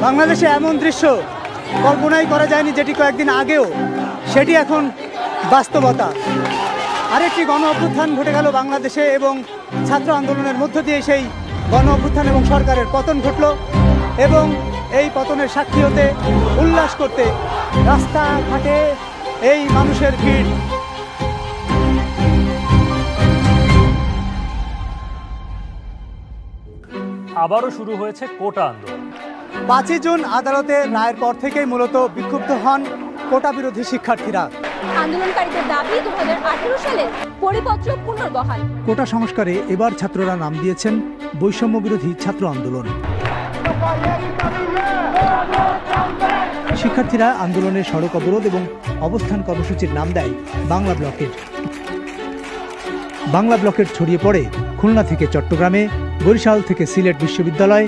বাংলাদেশে এমন দৃশ্য কল্পনাই করা যায়নি, যেটি কয়েকদিন আগেও, সেটি এখন বাস্তবতা। আরেকটি গণ অভ্যুত্থান ঘটে গেল বাংলাদেশে এবং ছাত্র আন্দোলনের মধ্য দিয়ে সেই গণ অভ্যুত্থান এবং সরকারের পতন ঘটল এবং এই পতনের সাক্ষী হতে, উল্লাস করতে রাস্তাঘাটে এই মানুষের ভিড়। আবারও শুরু হয়েছে কোটা আন্দোলন। 5 জুন আদালতের রায়ের পর থেকেই মূলত বিক্ষুব্ধ হন কোটা বিরোধী শিক্ষার্থীরা। আন্দোলনকারীদের দাবি 2018 সালে পরিপত্র পুনর্বহাল। কোটা সংস্কারে এবার ছাত্ররা নাম দিয়েছেন বৈষম্য বিরোধী ছাত্র আন্দোলন। শিক্ষার্থীরা আন্দোলনের সড়ক অবরোধ এবং অবস্থান কর্মসূচির নাম দেয় বাংলা ব্লকের। বাংলা ব্লকের ছড়িয়ে পড়ে খুলনা থেকে চট্টগ্রামে, বরিশাল থেকে সিলেট বিশ্ববিদ্যালয়,